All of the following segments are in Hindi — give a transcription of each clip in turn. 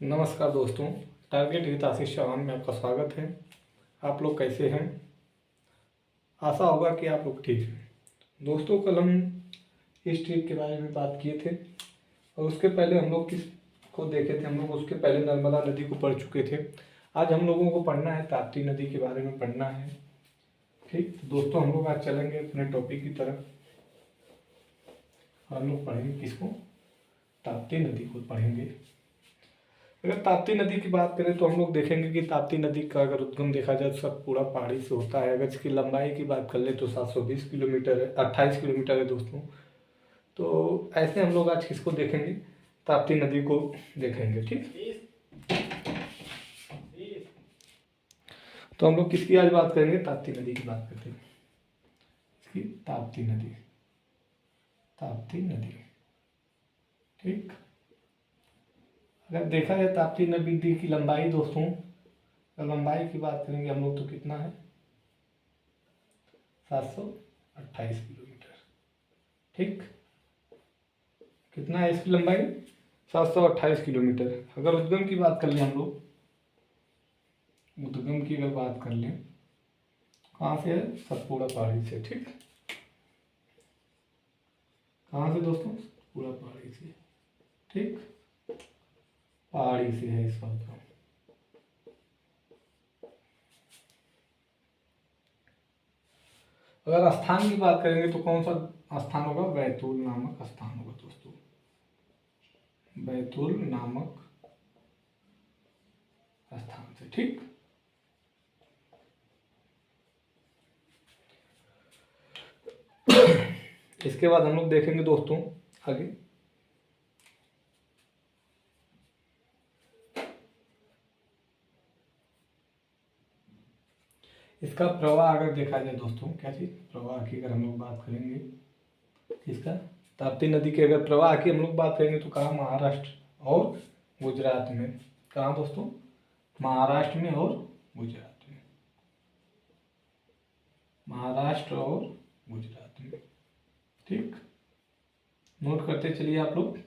नमस्कार दोस्तों, टारगेट विद आशीष चौहान में आपका स्वागत है। आप लोग कैसे हैं? आशा होगा कि आप लोग ठीक हैं। दोस्तों, कल हम इस ट्रिप के बारे में बात किए थे और उसके पहले हम लोग किसको देखे थे? हम लोग उसके पहले नर्मदा नदी को पढ़ चुके थे। आज हम लोगों को पढ़ना है ताप्ती नदी के बारे में पढ़ना है। ठीक दोस्तों, हम लोग आज चलेंगे अपने टॉपिक की तरफ। हम लोग पढ़ेंगे किसको? ताप्ती नदी को पढ़ेंगे। अगर ताप्ती नदी की बात करें तो हम लोग देखेंगे कि ताप्ती नदी का अगर उद्गम देखा जाए तो सब पूरा पहाड़ी से होता है। अगर इसकी लंबाई की बात कर ले तो 720 किलोमीटर है, 28 किलोमीटर है दोस्तों। तो ऐसे हम लोग आज किसको देखेंगे? ताप्ती नदी को देखेंगे। ठीक, तो हम लोग किसकी आज बात करेंगे? ताप्ती नदी की बात करते हैं। इसकी ताप्ती नदी, ताप्ती नदी। ठीक, अगर देखा जाए ताप्ती नदी की लंबाई दोस्तों, लंबाई की बात करेंगे हम लोग तो कितना है? 728 किलोमीटर। ठीक, कितना है इसकी लंबाई? 728 किलोमीटर। अगर उद्गम की बात कर लें हम लोग, उद्गम की अगर बात कर लें, कहाँ से है? सतपुड़ा पहाड़ी से। ठीक, कहाँ से दोस्तों? सतपुड़ा पहाड़ी से। ठीक, पहाड़ी से है इसका उद्गम। अगर स्थान की बात करेंगे तो कौन सा स्थान होगा? बैतूल नामक स्थान होगा दोस्तों, बैतूल नामक स्थान से। ठीक, इसके बाद हम लोग देखेंगे दोस्तों आगे, इसका प्रवाह अगर देखा जाए दोस्तों, क्या चीज? प्रवाह की अगर हम लोग बात करेंगे इसका, ताप्ती नदी के अगर प्रवाह की हम लोग बात करेंगे तो कहाँ? महाराष्ट्र और गुजरात में। कहाँ दोस्तों? महाराष्ट्र में और गुजरात में। महाराष्ट्र और गुजरात में। ठीक, नोट करते चलिए आप लोग।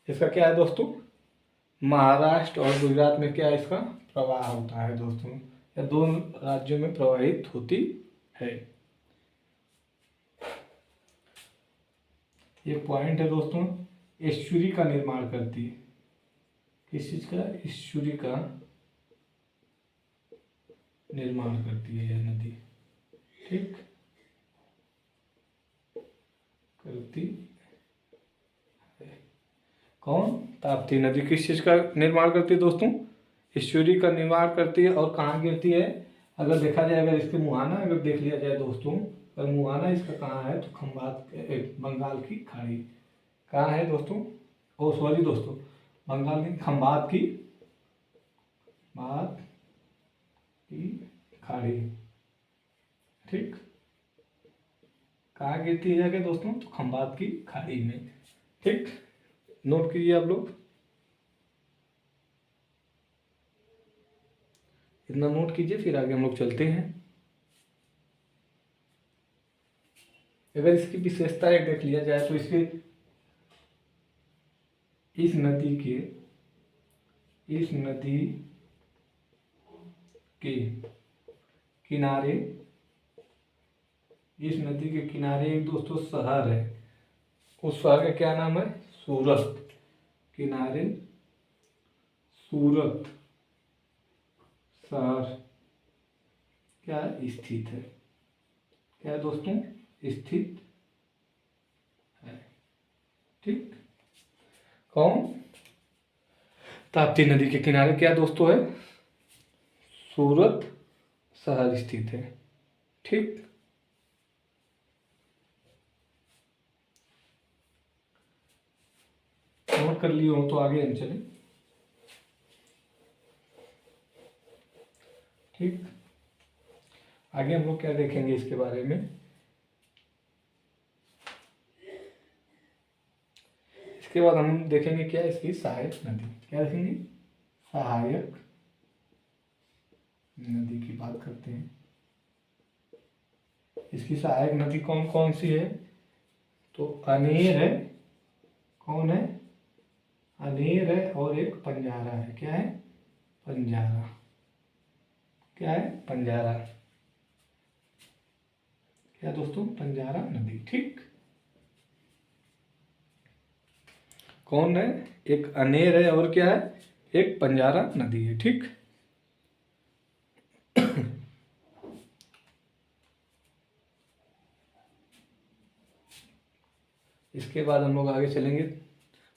इसका क्या है दोस्तों? महाराष्ट्र और गुजरात में क्या इसका प्रवाह होता है दोस्तों, या दोनों राज्यों में प्रवाहित होती है। ये पॉइंट है दोस्तों। एस्चुरी का निर्माण करती है। किस चीज का? एस्चुरी का निर्माण करती है यह नदी। ठीक, करती है। कौन? ताप्ती नदी किस चीज का निर्माण करती है दोस्तों? एस्चुरी का निर्माण करती है। और कहाँ गिरती है? अगर देखा जाए, अगर इसके मुहाना अगर देख लिया जाए दोस्तों, अगर मुहाना इसका कहाँ है तो खंबात, बंगाल की खाड़ी। कहाँ है दोस्तों? ओ सॉरी दोस्तों, बंगाल की खंबात की, बात की खाड़ी। ठीक, कहाँ गिरती है जाके दोस्तों? तो खंबात की खाड़ी में। ठीक, नोट कीजिए आप लोग, इतना नोट कीजिए, फिर आगे हम लोग चलते हैं। अगर इसकी विशेषता एक देख लिया जाए तो इसके, इस नदी के किनारे, इस नदी के किनारे एक दोस्तों शहर है। उस शहर का क्या नाम है? सूरत। किनारे सूरत शहर क्या स्थित है? क्या है दोस्तों? स्थित है। ठीक, कौन? ताप्ती नदी के किनारे क्या दोस्तों है? सूरत शहर स्थित है। ठीक, नोट कर लिए हो तो आगे हम चले। ठीक, आगे हम लोग क्या देखेंगे इसके बारे में? इसके बाद हम देखेंगे क्या इसकी सहायक नदी। क्या देखेंगे? सहायक नदी की बात करते हैं। इसकी सहायक नदी कौन कौन सी है? तो अनेर है। कौन है? अनेर है और एक पंजारा है। क्या है? पंजारा। क्या है? पंजारा। क्या दोस्तों? पंजारा नदी। ठीक। कौन है? एक अनेर है और क्या है? एक पंजारा नदी है। ठीक। इसके बाद हम लोग आगे चलेंगे।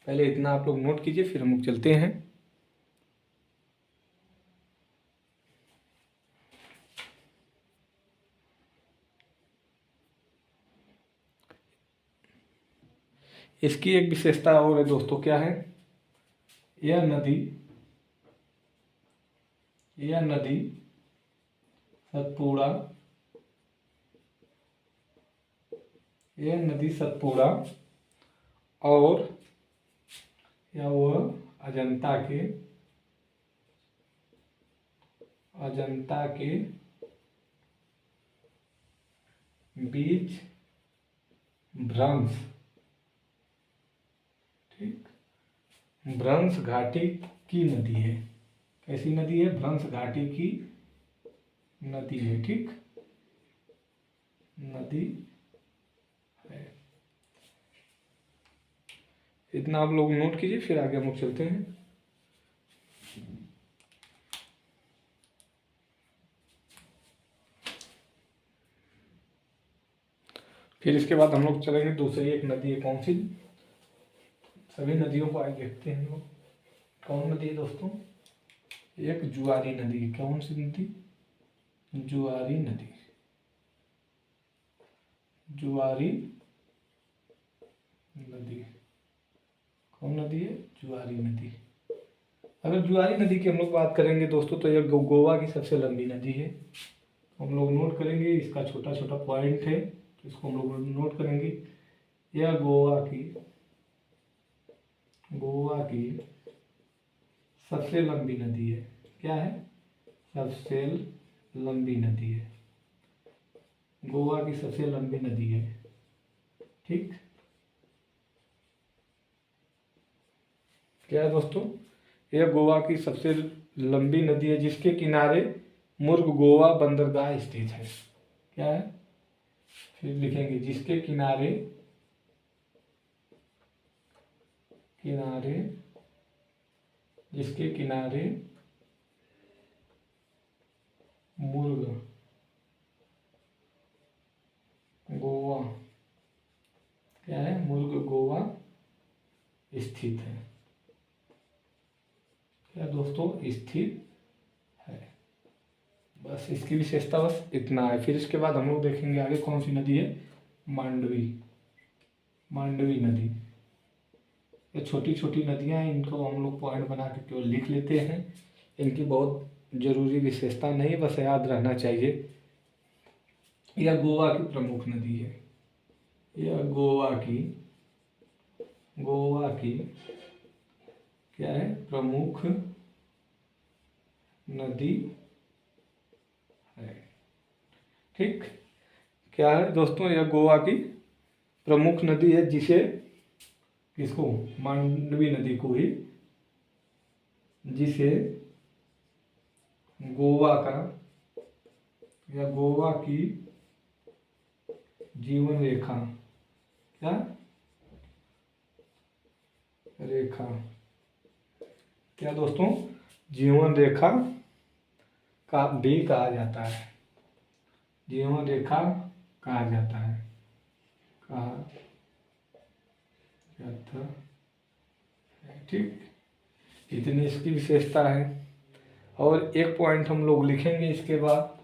पहले इतना आप लोग नोट कीजिए, फिर हम लोग चलते हैं। इसकी एक विशेषता और है दोस्तों। क्या है? यह नदी सतपुड़ा यह नदी सतपुड़ा और या वह अजंता के बीच भ्रंश, ठीक, भ्रंश घाटी की नदी है। कैसी नदी है? भ्रंश घाटी की नदी है। ठीक, नदी है। इतना आप लोग नोट कीजिए, फिर आगे हम लोग चलते हैं। फिर इसके बाद हम लोग चलेंगे दूसरी एक नदी है। कौन सी? सभी नदियों को आज देखते हैं हम लोग। कौन नदी है दोस्तों? एक जुआरी नदी है। कौन सी नदी? जुआरी नदी। जुआरी नदी। कौन नदी है? जुआरी नदी। अगर जुआरी नदी की हम लोग बात करेंगे दोस्तों, तो यह गोवा की सबसे लंबी नदी है। हम लोग नोट करेंगे, इसका छोटा छोटा पॉइंट है, तो इसको हम लोग नोट करेंगे। यह गोवा की सबसे लंबी नदी है। क्या है? सबसे लंबी नदी है। गोवा की सबसे लंबी नदी है। ठीक। क्या है दोस्तों? यह गोवा की सबसे लंबी नदी है, जिसके किनारे मुर्ग गोवा बंदरगाह स्थित है। क्या है? फिर लिखेंगे, जिसके किनारे जिसके किनारे मुर्ग गोवा, क्या है? मुर्ग गोवा स्थित है। क्या दोस्तों? स्थित है। बस इसकी विशेषता बस इतना है। फिर इसके बाद हम लोग देखेंगे आगे कौन सी नदी है। मांडवी नदी। ये छोटी छोटी नदियां हैं, इनको हम लोग पॉइंट बना के केवल लिख लेते हैं। इनकी बहुत जरूरी विशेषता नहीं, बस याद रहना चाहिए। यह गोवा की प्रमुख नदी है। यह गोवा की क्या है? प्रमुख नदी है। ठीक। क्या है दोस्तों? यह गोवा की प्रमुख नदी है, जिसे किसको? मांडवी नदी को ही, जिसे गोवा का या गोवा की जीवन रेखा, क्या रेखा, क्या दोस्तों? जीवन रेखा का भी कहा जाता है। जीवन रेखा कहा जाता है। कहा जाता है। ठीक। इतनी इसकी विशेषता है। और एक पॉइंट हम लोग लिखेंगे इसके बाद।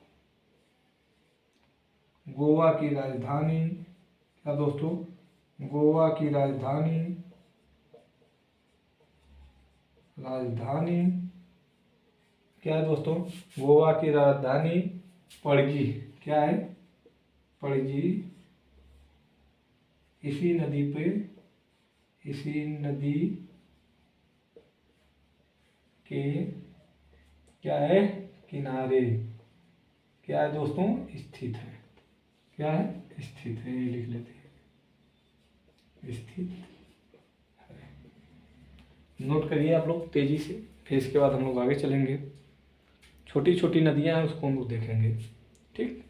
गोवा की राजधानी, क्या दोस्तों? गोवा की राजधानी क्या है दोस्तों? गोवा की राजधानी पणजी। क्या है? पणजी। इसी नदी के क्या है? किनारे, क्या है दोस्तों? स्थित है। क्या है? स्थित है। ये लिख लेते हैं, स्थित है। नोट करिए आप लोग तेज़ी से, फिर इसके बाद हम लोग आगे चलेंगे। छोटी छोटी नदियाँ हैं उसको हम लोग देखेंगे। ठीक,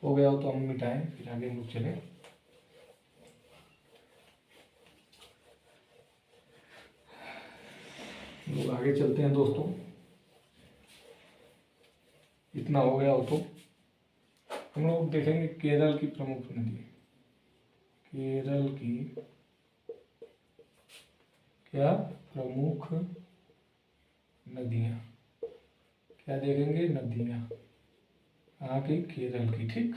हो गया हो तो हम मिटाएं, फिर आगे हम लोग चलें। लोग आगे चलते हैं दोस्तों। इतना हो गया हो तो हम लोग देखेंगे केरल की प्रमुख नदी। केरल की क्या प्रमुख नदियाँ, क्या देखेंगे, नदियाँ कहाँ की, केरल की। ठीक,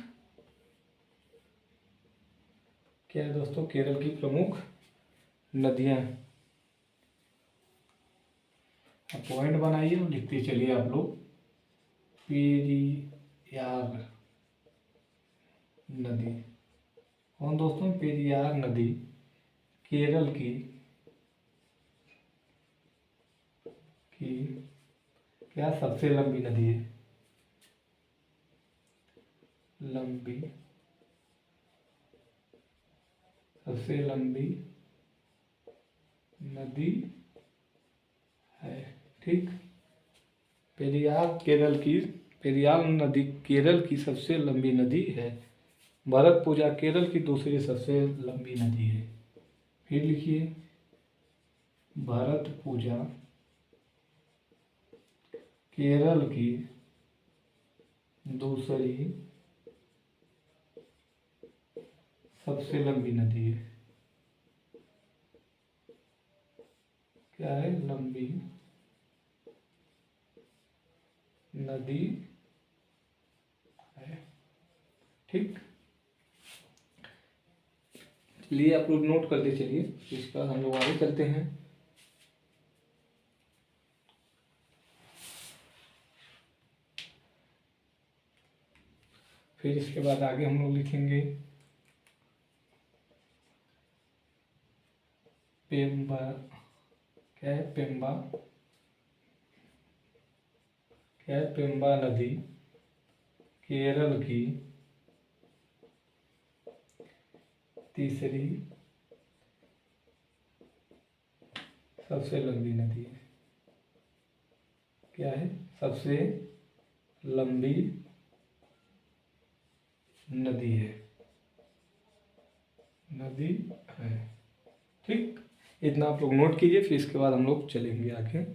क्या है दोस्तों, केरल की प्रमुख नदियाँ। अब पॉइंट बनाइए और लिखते चलिए आप लोग। पेरियार नदी, कौन दोस्तों, पेरियार नदी केरल की क्या सबसे लंबी नदी है। लंबी, सबसे लंबी नदी है। ठीक, पेरियार नदी केरल की सबसे लंबी नदी है। भरतपुजा केरल की दूसरी सबसे लंबी नदी है। फिर लिखिए, भरतपुजा केरल की दूसरी सबसे लंबी नदी है। क्या है, लंबी नदी है। ठीक, चलिए आप लोग नोट करते चलिए, इसके बाद हम लोग आगे चलते हैं। फिर इसके बाद आगे हम लोग लिखेंगे पेम्बा, क्या है, पेम्बा, क्या है, पेम्बा नदी केरल की तीसरी सबसे लंबी नदी है। क्या है, सबसे लंबी नदी है, नदी है। ठीक, इतना आप लोग नोट कीजिए, फिर इसके बाद हम लोग चलेंगे आगे।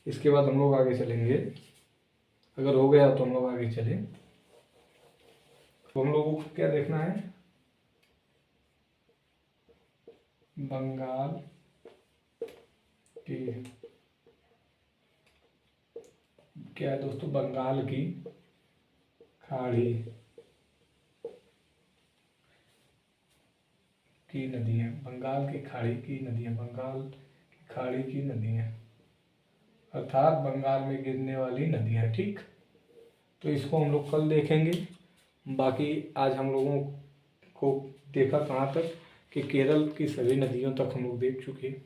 इसके बाद हम लोग आगे चलेंगे, अगर हो गया तो हम लोग आगे चलें। तो हम लोगों को क्या देखना है, बंगाल की, क्या है दोस्तों, बंगाल की खाड़ी की नदियाँ, बंगाल की खाड़ी की नदियाँ, बंगाल की खाड़ी की नदियाँ, अर्थात बंगाल में गिरने वाली नदियाँ। ठीक, तो इसको हम लोग कल देखेंगे। बाकी आज हम लोगों को देखा कहाँ तक, कि केरल की सभी नदियों तक हम लोग देख चुके हैं।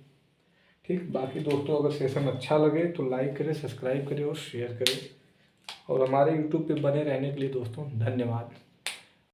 ठीक, बाकी दोस्तों अगर सेशन अच्छा लगे तो लाइक करें, सब्सक्राइब करें और शेयर करें, और हमारे यूट्यूब पे बने रहने के लिए दोस्तों धन्यवाद।